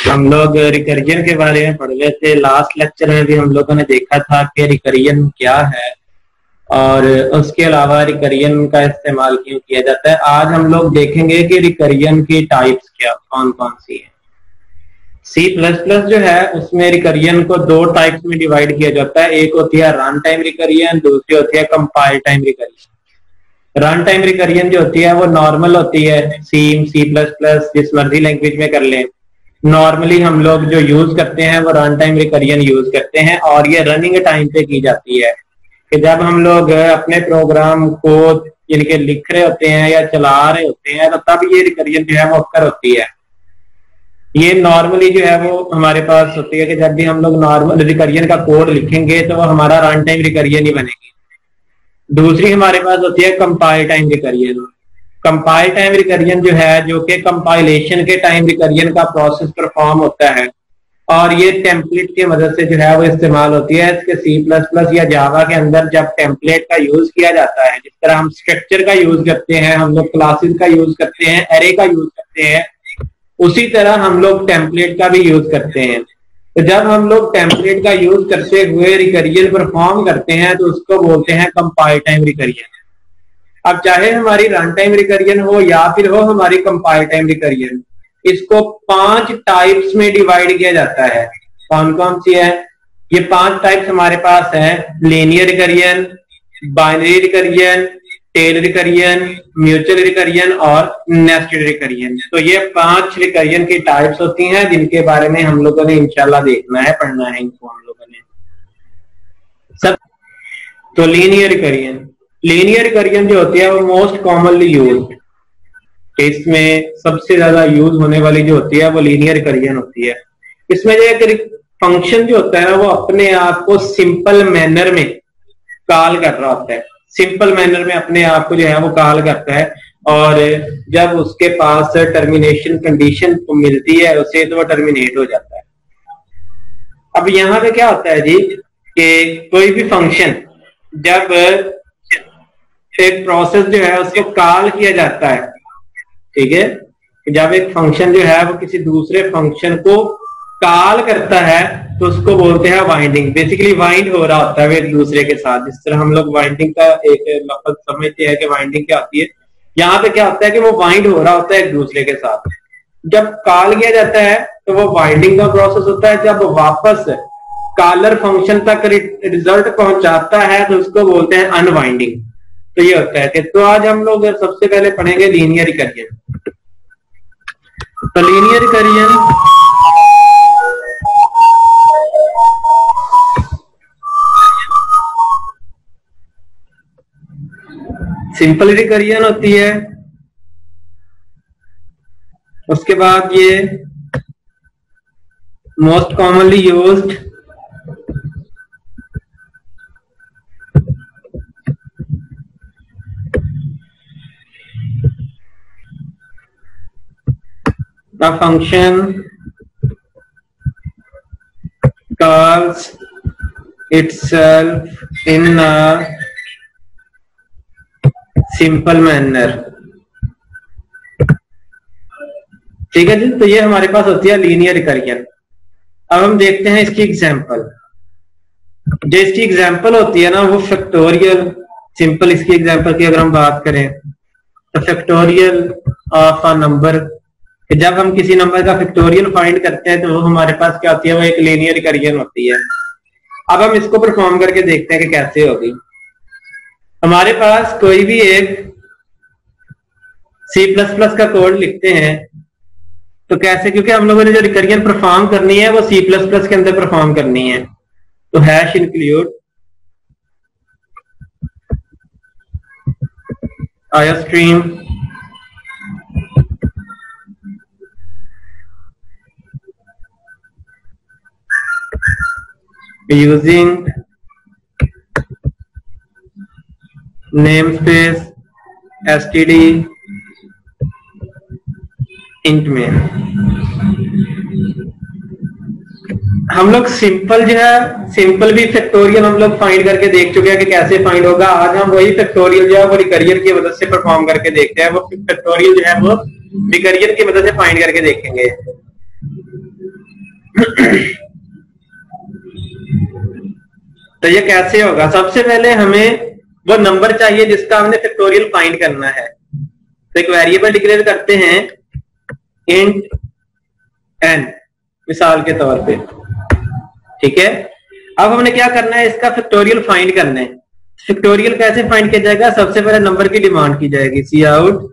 हम लोग रिकरियन के बारे में पढ़ रहे थे। लास्ट लेक्चर में भी हम लोगों ने देखा था कि रिकरियन क्या है और उसके अलावा रिकरियन का इस्तेमाल क्यों किया जाता है। आज हम लोग देखेंगे कि रिकरियन की टाइप्स क्या कौन कौन सी है। C++ जो है उसमें रिकरियन को दो टाइप्स में डिवाइड किया जाता है। एक होती है रन टाइम रिकरियन, दूसरी होती है कंपाइल टाइम रिकरियन। रन टाइम रिकरियन जो होती है वो नॉर्मल होती है, C++ जिस मर्जी लैंग्वेज में कर लें। नॉर्मली हम लोग जो यूज करते हैं वो रन टाइम रिकरियन यूज करते हैं और ये रनिंग टाइम पे की जाती है कि जब हम लोग अपने प्रोग्राम को यानी कि लिख रहे होते हैं या चला रहे होते हैं तो तब ये रिकरियन जो है वो अक्सर होती है। ये नॉर्मली जो है वो हमारे पास होती है कि जब भी हम लोग नॉर्मल रिकरियन का कोड लिखेंगे तो वो हमारा रन टाइम रिकरियन ही बनेगी। दूसरी हमारे पास होती है कंपाइल टाइम रिकरियन। कंपाइल टाइम रिकरियन जो है जो कि कंपाइलेशन के टाइम रिकरियन का प्रोसेस परफॉर्म होता है और ये टेम्पलेट की मदद से जो है वो इस्तेमाल होती है। इसके C++ या जावा के अंदर जब टेम्पलेट का यूज किया जाता है, जिस तरह हम स्ट्रक्चर का यूज करते हैं, हम लोग क्लासेस का यूज करते हैं, एरे का यूज करते हैं, उसी तरह हम लोग टेम्पलेट का भी यूज करते हैं। तो जब हम लोग टेम्पलेट का यूज करते हुए रिकरियन परफॉर्म करते हैं तो उसको बोलते हैं कंपाइल टाइम रिकरियन। अब चाहे हमारी रन टाइम रिकरियन हो या फिर हो हमारी कंपाइल टाइम रिकरियन, इसको 5 टाइप्स में डिवाइड किया जाता है। कौन कौन सी है ये 5 टाइप्स हमारे पास है? लीनियर रिकरियन, बाइनरी रिकरियन, टेल रिकरियन, म्यूचुअल रिकरियन और नेस्टेड रिकरियन। तो ये 5 रिकरियन की टाइप्स होती हैं जिनके बारे में हम लोगों ने इंशाल्लाह देखना है, पढ़ना है इनको हम लोगों ने सब। तो लीनियर रिकरियन, लीनियर रिकरियन जो होती है वो मोस्ट कॉमनली यूज्ड, इसमें सबसे ज्यादा यूज होने वाली जो होती है वो लीनियर रिकरियन होती है। इसमें जो एक फंक्शन जो होता है वो अपने आप को सिंपल मैनर में कॉल कर रहा होता है, सिंपल मैनर में अपने आप को जो है वो कॉल करता है और जब उसके पास टर्मिनेशन कंडीशन तो मिलती है उसे तो वो टर्मिनेट हो जाता है। अब यहाँ पे क्या होता है जी कि कोई भी फंक्शन जब एक प्रोसेस जो है उसको कॉल किया जाता है, ठीक है, जब एक फंक्शन जो है वो किसी दूसरे फंक्शन को कॉल करता है तो उसको बोलते हैं वाइंडिंग। बेसिकली वाइंड हो रहा होता है एक दूसरे के साथ। जिस तरह हम लोग वाइंडिंग का एक लफ्ज समझते हैं कि वाइंडिंग क्या होती है, यहाँ पे क्या होता है कि वो वाइंड हो रहा होता है एक दूसरे के साथ। जब कॉल किया जाता है तो वो वाइंडिंग का प्रोसेस होता है। जब वापस कॉलर फंक्शन तक रिजल्ट पहुंचाता है तो उसको बोलते हैं अनवाइंडिंग। तो ये होता है कि तो आज हम लोग सबसे पहले पढ़ेंगे लीनियर रिकरियन। तो लीनियर रिकरियन सिंपल रिकरियन होती है। उसके बाद ये most commonly used, the function calls itself in a simple manner। ठीक है जी, तो ये हमारे पास होती है लीनियर रिकरियन। अब हम देखते हैं इसकी एग्जांपल। जो इसकी एग्जांपल होती है ना वो फैक्टोरियल सिंपल। इसकी एग्जांपल की अगर हम बात करें तो फैक्टोरियल ऑफ अ नंबर, जब हम किसी नंबर का फैक्टोरियल फाइंड करते हैं तो वो हमारे पास क्या होती है, वो एक लीनियर रिकरियन होती है। अब हम इसको परफॉर्म करके देखते हैं कि कैसे होगी। हमारे पास कोई भी एक C++ का कोड लिखते हैं तो कैसे, क्योंकि हम लोगों ने जो रिकरियन परफॉर्म करनी है वो C++ के अंदर परफॉर्म करनी है। तो hash include iostream using namespace std int में हम लोग सिंपल जो है, सिंपल भी फैक्टोरियल हम लोग फाइंड करके देख चुके हैं कि कैसे फाइंड होगा। आज हम वही फैक्टोरियल जो है वो रिकरियन की मदद से परफॉर्म करके देखते हैं। वो फैक्टोरियल जो है वो रिकरियन की मदद से फाइंड करके देखेंगे। तो ये कैसे होगा? सबसे पहले हमें वो नंबर चाहिए जिसका हमने फैक्टोरियल फाइंड करना है। तो एक वेरिएबल डिक्लेयर करते हैं इंट n, मिसाल के तौर पे, ठीक है। अब हमने क्या करना है, इसका फैक्टोरियल फाइंड करना है। फैक्टोरियल कैसे फाइंड किया जाएगा? सबसे पहले नंबर की डिमांड की जाएगी, सी आउट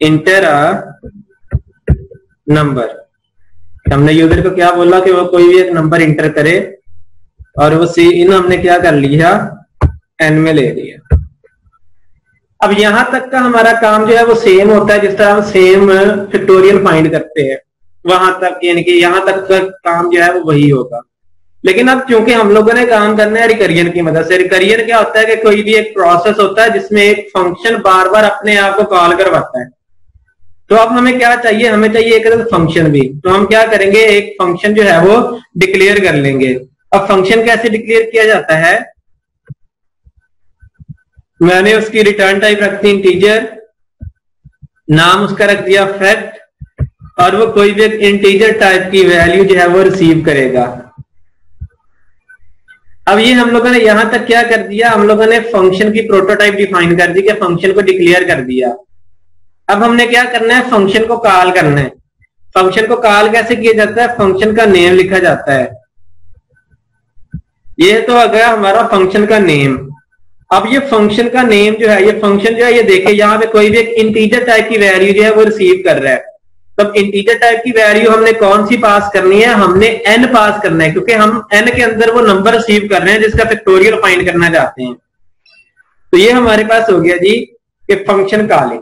इंटर अ नंबर। हमने यूजर को क्या बोला कि वो कोई भी एक नंबर इंटर करे, और वो सी इन हमने क्या कर लिया, n में ले लिया। अब यहां तक का हमारा काम जो है वो सेम होता है जिस तरह हम सेम फैक्टोरियल फाइंड करते हैं, वहां तक, यानी कि यहां तक का काम जो है वो वही होगा। लेकिन अब क्योंकि हम लोगों ने काम करना है रिकरियन की मदद से। रिकरियन क्या होता है कि कोई भी एक प्रोसेस होता है जिसमें एक फंक्शन बार बार अपने आप को कॉल करवाता है। तो अब हमें क्या चाहिए, हमें चाहिए एक फंक्शन भी। तो हम क्या करेंगे, एक फंक्शन जो है वो डिक्लेयर कर लेंगे। अब फंक्शन कैसे डिक्लेयर किया जाता है? मैंने उसकी रिटर्न टाइप रख दी इंटीजर, नाम उसका रख दिया फैक्ट, और वो कोई भी इंटीजर टाइप की वैल्यू जो है वो रिसीव करेगा। अब ये हम लोगों ने यहां तक क्या कर दिया, हम लोगों ने फंक्शन की प्रोटोटाइप डिफाइन कर दी, कि फंक्शन को डिक्लेयर कर दिया। अब हमने क्या करना है, फंक्शन को कॉल करना है। फंक्शन को कॉल कैसे किया जाता है? फंक्शन का नेम लिखा जाता है। ये तो आ गया हमारा फंक्शन का नेम। अब ये फंक्शन का नेम जो है, ये फंक्शन जो है, ये देखे यहाँ पे कोई भी एक इंटीजर टाइप की वैल्यू जो है वो रिसीव कर रहा है। तब इंटीजर टाइप की वैल्यू हमने कौन सी पास करनी है? हमने n पास करना है, क्योंकि हम n के अंदर वो नंबर रिसीव कर रहे हैं जिसका फैक्टोरियल फाइंड करना चाहते हैं। तो ये हमारे पास हो गया जी कि फंक्शन कॉलिंग।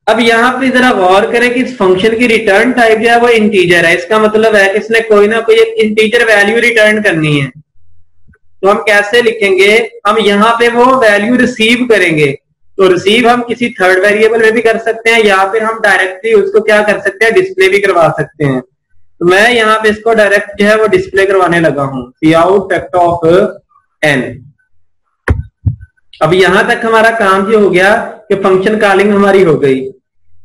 अब यहाँ पे जरा गौर करें कि इस फंक्शन की रिटर्न टाइप जो है वो इंटीजर है। इसका मतलब है कि इसने कोई ना कोई एक इंटीजर वैल्यू रिटर्न करनी है। तो हम कैसे लिखेंगे, हम यहाँ पे वो वैल्यू रिसीव करेंगे। तो रिसीव हम किसी थर्ड वेरिएबल में भी कर सकते हैं, या फिर हम डायरेक्टली उसको क्या कर सकते हैं, डिस्प्ले भी करवा सकते हैं। तो मैं यहाँ पे इसको डायरेक्ट जो है वो डिस्प्ले करवाने लगा हूं, सी आउट फैक्टर ऑफ n। अब यहां तक हमारा काम जो हो गया कि फंक्शन कॉलिंग हमारी हो गई।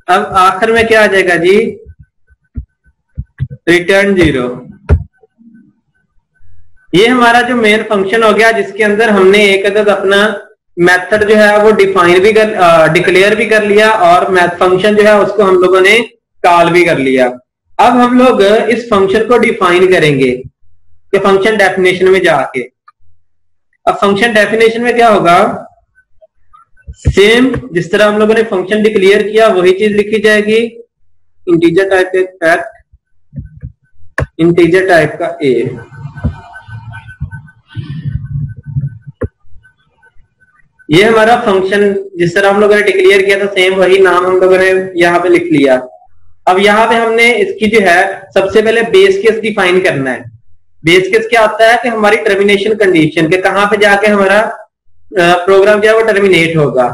अब आखिर में क्या आ जाएगा जी, रिटर्न 0। ये हमारा जो मेन फंक्शन हो गया, जिसके अंदर हमने एक अदद अपना मेथड जो है वो डिफाइन भी कर, डिक्लेयर भी कर लिया, और मैथ फंक्शन जो है उसको हम लोगों ने कॉल भी कर लिया। अब हम लोग इस फंक्शन को डिफाइन करेंगे कि फंक्शन डेफिनेशन में जाके। अब फंक्शन डेफिनेशन में क्या होगा, सेम जिस तरह हम लोगों ने फंक्शन डिक्लेयर किया वही चीज लिखी जाएगी। इंटीजर टाइप का फैक्ट, इंटीजर टाइप का ए। ये हमारा फंक्शन जिस तरह हम लोगों ने डिक्लेयर किया था सेम वही नाम हम लोगों ने यहाँ पे लिख लिया। अब यहाँ पे हमने इसकी जो है सबसे पहले बेस केस डिफाइन करना है। बेस केस क्या होता है कि हमारी टर्मिनेशन कंडीशन के कहां पे जाके हमारा प्रोग्राम जो है वो टर्मिनेट होगा।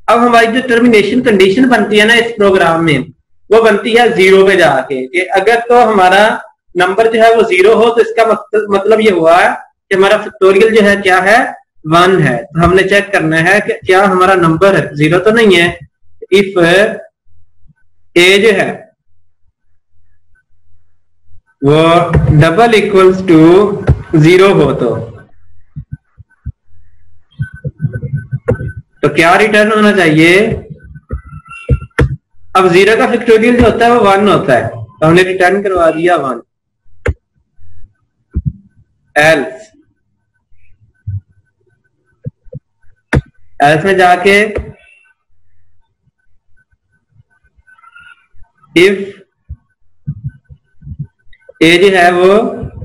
अब हमारी जो टर्मिनेशन कंडीशन बनती है ना इस प्रोग्राम में, वो बनती है 0 पे जाके, कि अगर तो हमारा नंबर जो है वो 0 हो तो इसका मतलब ये हुआ कि हमारा फैक्टोरियल जो है क्या है, 1 है। तो हमने चेक करना है कि क्या हमारा नंबर 0 तो नहीं है। इफ ए जो है वो डबल इक्वल्स टू 0 हो तो क्या रिटर्न होना चाहिए। अब 0 का फैक्टोरियल जो होता है वो 1 होता है, तो हमने रिटर्न करवा दिया 1। एल्स में जाके इफ ए जो है वो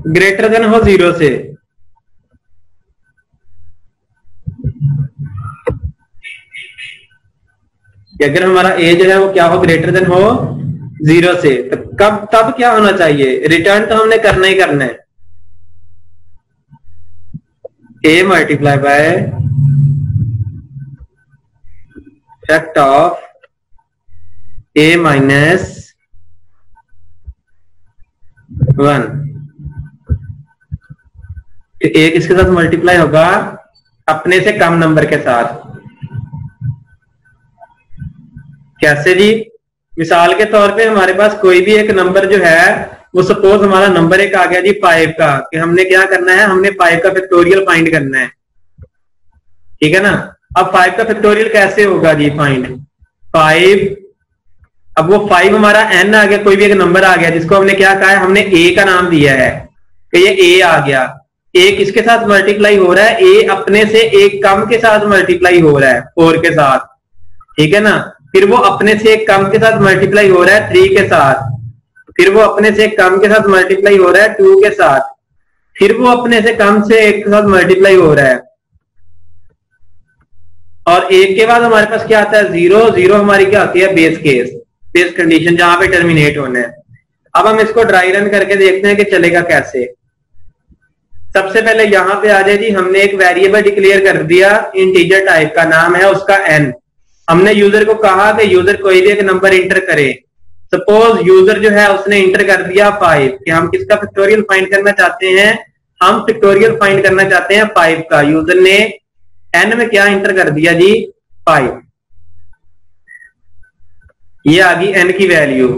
ग्रेटर देन हो 0 से, अगर हमारा ए जो है वो क्या हो, ग्रेटर देन हो 0 से, तो तब क्या होना चाहिए, रिटर्न तो हमने करना ही करना है। A multiply by fact of A minus 1। A किसके साथ मल्टीप्लाई होगा, अपने से कम नंबर के साथ। कैसे जी? मिसाल के तौर पे हमारे पास कोई भी एक नंबर जो है वो सपोज हमारा नंबर एक आ गया जी 5 का, कि हमने क्या करना है, हमने 5 का फैक्टोरियल फाइंड करना है, ठीक है ना। अब 5 का फैक्टोरियल कैसे होगा जी? फाइंड 5, अब वो 5 हमारा n आ गया, कोई भी एक नंबर आ गया जिसको हमने क्या कहा है, हमने a का नाम दिया है कि ये a आ गया। a किसके साथ मल्टीप्लाई हो रहा है? a अपने से एक कम के साथ मल्टीप्लाई हो रहा है 4 के साथ, ठीक है ना। फिर वो अपने से एक कम के साथ मल्टीप्लाई हो रहा है 3 के साथ, फिर वो अपने से एक कम के साथ मल्टीप्लाई हो रहा है 2 के साथ, फिर वो अपने से कम से एक के साथ मल्टीप्लाई हो रहा है, और एक के बाद हमारे पास क्या आता है? 0। 0 हमारी क्या होती है? बेस केस, बेस कंडीशन, जहां पे टर्मिनेट होना है। अब हम इसको ड्राई रन करके देखते हैं कि चलेगा कैसे। सबसे पहले यहां पे आ जाए जी, हमने एक वेरिएबल डिक्लेयर कर दिया इंटीजर टाइप का, नाम है उसका n। हमने यूजर को कहा कि यूजर कोई भी एक नंबर इंटर करे। सपोज यूजर जो है उसने इंटर कर दिया 5, कि हम किसका फैक्टोरियल फाइंड करना चाहते हैं? हम फैक्टोरियल फाइंड करना चाहते हैं 5 का। यूजर ने n में क्या इंटर कर दिया जी? 5। ये आ गई n की वैल्यू।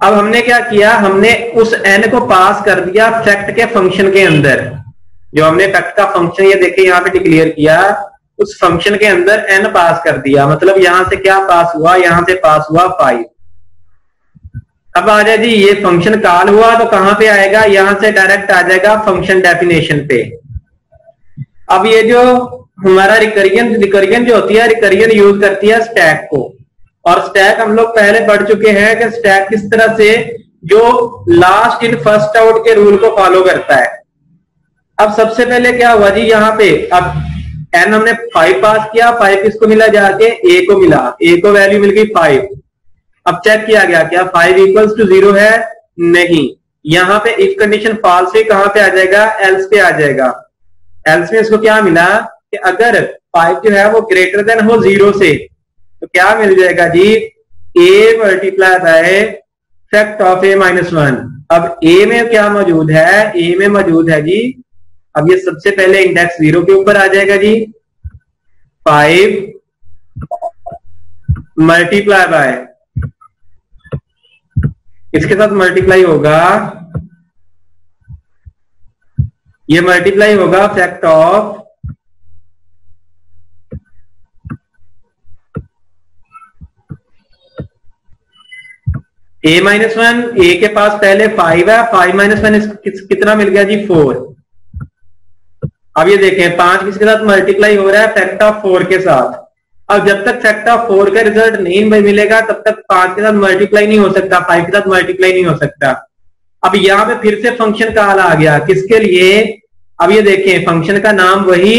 अब हमने क्या किया, हमने उस n को पास कर दिया फैक्ट के फंक्शन के अंदर। जो हमने फैक्ट का फंक्शन ये देखे यहां पे डिक्लेयर किया, उस फंक्शन के अंदर n पास कर दिया। मतलब यहां से क्या पास हुआ? यहां से पास हुआ 5। अब आ जाए जी, ये फंक्शन कॉल हुआ तो कहां पे आएगा? यहां से डायरेक्ट आ जाएगा फंक्शन डेफिनेशन पे। अब ये जो हमारा रिकरियन जो होती है, रिकरियन यूज करती है स्टैक को, और स्टैक हम लोग पहले पढ़ चुके हैं कि स्टैक किस तरह से जो लास्ट इन फर्स्ट आउट के रूल को फॉलो करता है। अब सबसे पहले क्या हुआ जी, यहाँ पे अब n हमने 5 पास किया, 5 किसको मिला? जाके a को मिला, a को वैल्यू मिल गई 5। अब चेक किया गया क्या 5 इक्वल्स टू 0 है? नहीं। यहाँ पे इफ कंडीशन फॉल्स हुई, कहां पे आ जाएगा? एल्स पे आ जाएगा। एल्स में इसको क्या मिला कि अगर 5 जो है वो ग्रेटर देन हो 0 से, तो क्या मिल जाएगा जी? a multiply by fact of a minus 1। अब a में क्या मौजूद है? a में मौजूद है जी, अब ये सबसे पहले इंडेक्स 0 के ऊपर आ जाएगा जी, 5 मल्टीप्लाई बाय, इसके साथ मल्टीप्लाई होगा, ये मल्टीप्लाई होगा fact of a minus 1। a के पास पहले 5 है, 5 माइनस 1 कितना मिल गया जी? 4। अब ये देखें 5 किसके साथ मल्टीप्लाई हो रहा है? फैक्ट ऑफ 4 के साथ। अब जब तक फैक्ट ऑफ 4 का रिजल्ट नहीं मिलेगा तब तक 5 के साथ मल्टीप्लाई नहीं हो सकता, 5 के साथ मल्टीप्लाई नहीं हो सकता। अब यहाँ पे फिर से फंक्शन कॉल आ गया, किसके लिए? अब ये देखें फंक्शन का नाम वही,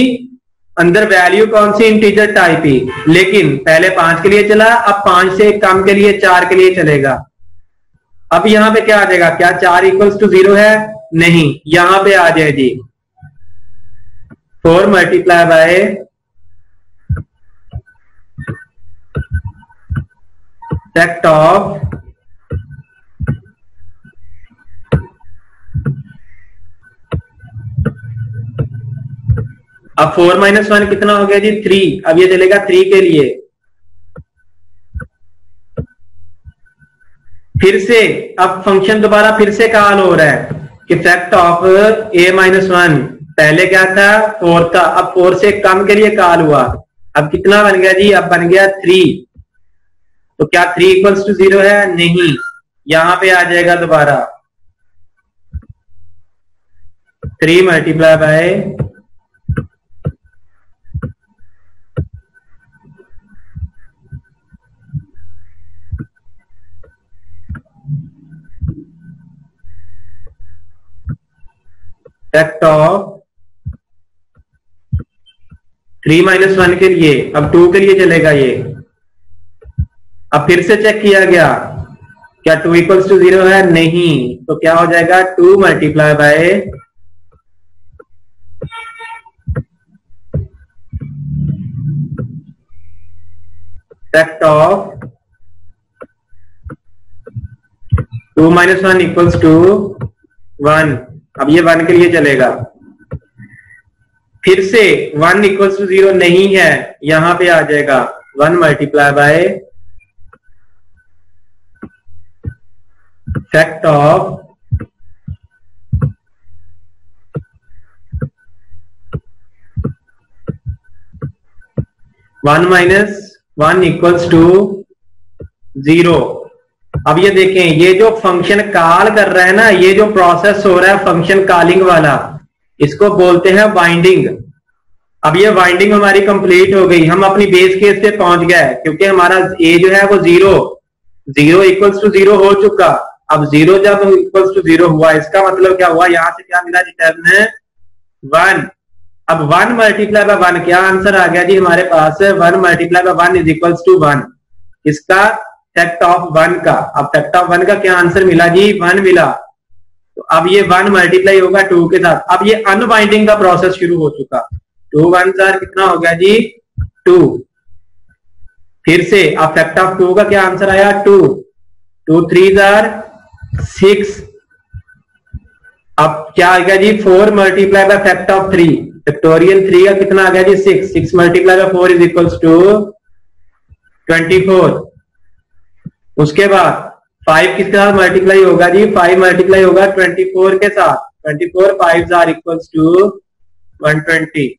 अंदर वैल्यू कौन सी? इंटीजर टाइप ही, लेकिन पहले 5 के लिए चला, अब 5 से कम के लिए 4 के लिए चलेगा। अब यहाँ पे क्या आ जाएगा? क्या 4 इक्वल्स टू 0 है? नहीं। यहां पे आ जाए जी 4 मल्टीप्लाई बाय फैक्ट ऑफ अब 4 माइनस 1 कितना हो गया जी? 3। अब ये चलेगा 3 के लिए। फिर से अब फंक्शन दोबारा फिर से कॉल हो रहा है कि फैक्ट ऑफ a माइनस 1, पहले क्या था? 4 था, अब 4 से कम के लिए कॉल हुआ। अब कितना बन गया जी? अब बन गया 3। तो क्या 3 इक्वल्स टू 0 है? नहीं। यहां पे आ जाएगा दोबारा 3 multiply by fact of 3 minus 1 के लिए, अब 2 के लिए चलेगा ये। अब फिर से चेक किया गया, क्या 2 इक्वल्स टू 0 है? नहीं। तो क्या हो जाएगा? 2 multiply by fact of 2 minus 1 equals to 1। अब ये 1 के लिए चलेगा। फिर से 1 इक्वल्स टू 0 नहीं है, यहां पे आ जाएगा 1 multiply by fact of 1 minus 1 equals to 0। अब ये देखें, ये जो फंक्शन कॉल कर रहा है ना, ये जो प्रोसेस हो रहा है फंक्शन कॉलिंग वाला, इसको बोलते हैं बाइंडिंग। अब ये बाइंडिंग हमारी कंप्लीट हो गई, हम अपनी बेस केस पे पहुंच गए, क्योंकि हमारा ए जो है वो 0 इक्वल्स टू 0 हो चुका। अब 0 जब इक्वल्स टू 0 हुआ, इसका मतलब क्या हुआ, यहां से क्या मिला, रिटर्न है 1। अब 1 मल्टीप्लाई बाय 1, क्या आंसर आ गया जी हमारे पास, 1 multiply by 1 is equals to 1। इसका फैक्ट ऑफ 1 का, अब फैक्ट ऑफ 1 का क्या आंसर मिला जी, 1 मिला। तो अब ये 1 मल्टीप्लाई होगा 2 के साथ। अब ये अनबाइंडिंग का प्रोसेस शुरू हो चुका। 2 1 कितना हो गया जी, 2। फिर से अब फैक्ट ऑफ 2 का क्या आंसर आया, 2 2 3 6। अब क्या आ गया जी, 4 multiply by fact of 3, factorial 3 का कितना आ गया जी, 6। 6 multiply by 4 is equals to 24। उसके बाद 5 किसके साथ मल्टीप्लाई होगा जी, 5 मल्टीप्लाई होगा 24 के साथ। 24 5 आर इक्वल्स टू 120।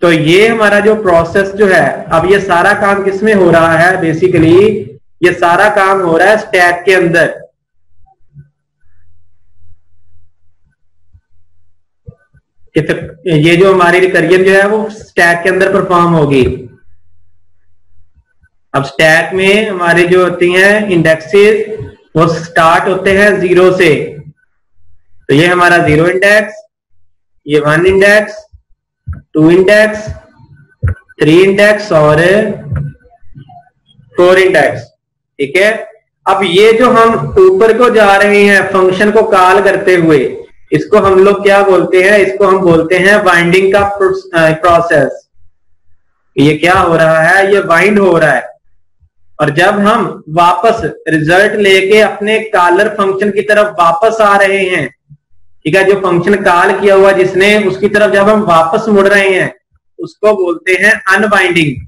तो ये हमारा जो प्रोसेस जो है, अब ये सारा काम किसमें हो रहा है, बेसिकली ये सारा काम हो रहा है स्टैक के अंदर। ये जो हमारी रिकरियन जो है वो स्टैक के अंदर परफॉर्म होगी। अब स्टैक में हमारे जो होती हैं इंडेक्सेस, वो स्टार्ट होते हैं 0 से। तो ये हमारा 0 इंडेक्स, ये 1 इंडेक्स, 2 इंडेक्स, 3 इंडेक्स और 4 इंडेक्स। ठीक है। अब ये जो हम ऊपर को जा रहे हैं फंक्शन को कॉल करते हुए, इसको हम लोग क्या बोलते हैं, इसको हम बोलते हैं बाइंडिंग का प्रोसेस। ये क्या हो रहा है, ये बाइंड हो रहा है। और जब हम वापस रिजल्ट लेके अपने कॉलर फंक्शन की तरफ वापस आ रहे हैं, ठीक है, जो फंक्शन कॉल किया हुआ जिसने, उसकी तरफ जब हम वापस मुड़ रहे हैं, उसको बोलते हैं अनबाइंडिंग।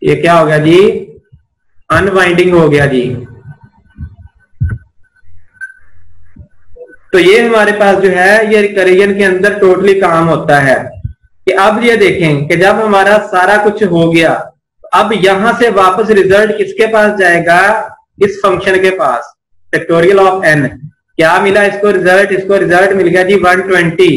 ये क्या हो गया जी, अनबाइंडिंग हो गया जी। तो ये हमारे पास जो है, ये रिकरियन के अंदर टोटली काम होता है कि अब ये देखें कि जब हमारा सारा कुछ हो गया, अब यहां से वापस रिजल्ट किसके पास जाएगा, इस फंक्शन के पास, फैक्टोरियल ऑफ n। क्या मिला इसको रिजल्ट, इसको रिजल्ट मिल गया जी 120।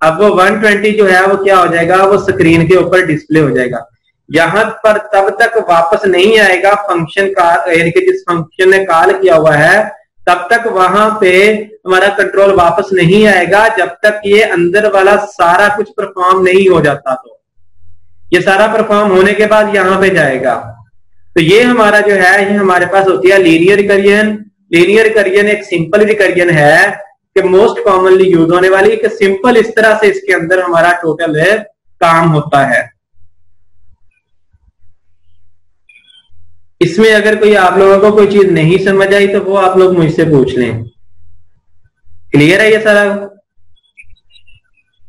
अब वो 120 जो है वो क्या हो जाएगा, वो स्क्रीन के ऊपर डिस्प्ले हो जाएगा। यहां पर तब तक वापस नहीं आएगा फंक्शन का, यानी कि जिस फंक्शन ने कॉल किया हुआ है, तब तक वहां पे हमारा कंट्रोल वापस नहीं आएगा, जब तक ये अंदर वाला सारा कुछ परफॉर्म नहीं हो जाता। तो ये सारा परफॉर्म होने के बाद यहां पे जाएगा। तो ये हमारा जो है, ये हमारे पास होती है लीनियर रिकरियन। लीनियर रिकरियन एक सिंपल रिकरियन है कि मोस्ट कॉमनली यूज होने वाली, कि सिंपल इस तरह से इसके अंदर हमारा टोटल काम होता है। इसमें अगर कोई आप लोगों को कोई चीज नहीं समझ आई तो वो आप लोग मुझसे पूछ लें। क्लियर है ये सारा?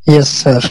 Yes sir.